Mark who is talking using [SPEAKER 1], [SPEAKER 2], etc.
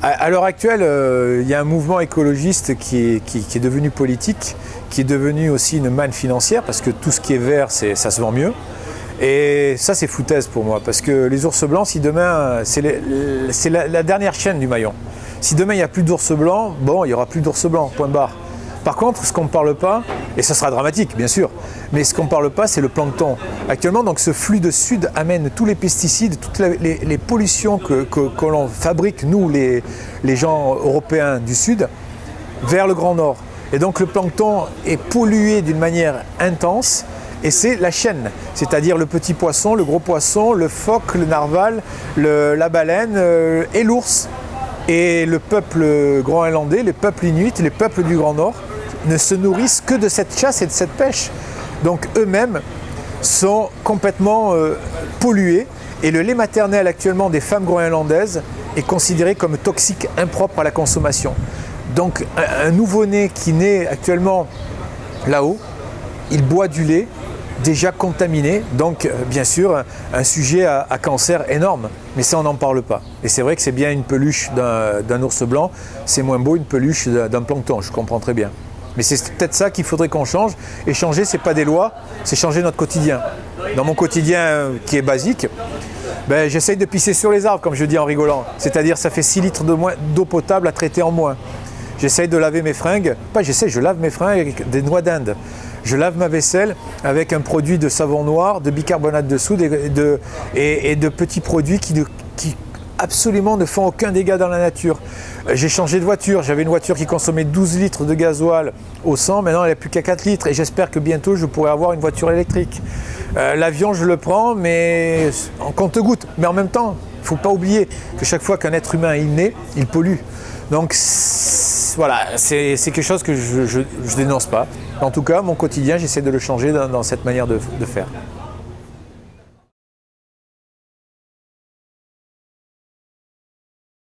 [SPEAKER 1] À l'heure actuelle, il y a un mouvement écologiste qui est devenu politique, qui est devenu aussi une manne financière, parce que tout ce qui est vert, ça se vend mieux. Et ça, c'est foutaise pour moi, parce que les ours blancs, si demain, c'est la dernière chaîne du maillon. Si demain, il n'y a plus d'ours blancs, bon, il n'y aura plus d'ours blancs, point barre. Par contre, ce qu'on ne parle pas, et ça sera dramatique, bien sûr, mais ce qu'on ne parle pas, c'est le plancton. Actuellement, donc, ce flux de sud amène tous les pesticides, toutes les pollutions que l'on fabrique, nous, les gens européens du sud, vers le Grand Nord. Et donc, le plancton est pollué d'une manière intense. Et c'est la chaîne, c'est-à-dire le petit poisson, le gros poisson, le phoque, le narval, la baleine et l'ours. Et le peuple groenlandais, les peuples inuits, les peuples du Grand Nord ne se nourrissent que de cette chasse et de cette pêche. Donc eux-mêmes sont complètement pollués. Et le lait maternel actuellement des femmes groenlandaises est considéré comme toxique, impropre à la consommation. Donc un nouveau-né qui naît actuellement là-haut, il boit du lait déjà contaminé, donc bien sûr un sujet à cancer énorme, mais ça on n'en parle pas. Et c'est vrai que c'est bien une peluche d'un ours blanc, c'est moins beau une peluche d'un plancton, je comprends très bien. Mais c'est peut-être ça qu'il faudrait qu'on change, et changer c'est pas des lois, c'est changer notre quotidien. Dans mon quotidien qui est basique, j'essaye de pisser sur les arbres comme je dis en rigolant, c'est-à-dire ça fait 6 litres d'eau potable à traiter en moins. J'essaye de laver mes fringues, je lave mes fringues avec des noix d'Inde. Je lave ma vaisselle avec un produit de savon noir, de bicarbonate de soude et de petits produits qui absolument ne font aucun dégât dans la nature. J'ai changé de voiture, j'avais une voiture qui consommait 12 litres de gasoil au 100, maintenant elle n'a plus qu'à 4 litres et j'espère que bientôt je pourrai avoir une voiture électrique. L'avion je le prends mais en compte-gouttes, mais en même temps, il ne faut pas oublier que chaque fois qu'un être humain est né, il pollue. Donc voilà, c'est quelque chose que je dénonce pas. En tout cas, mon quotidien, j'essaie de le changer dans cette manière de faire.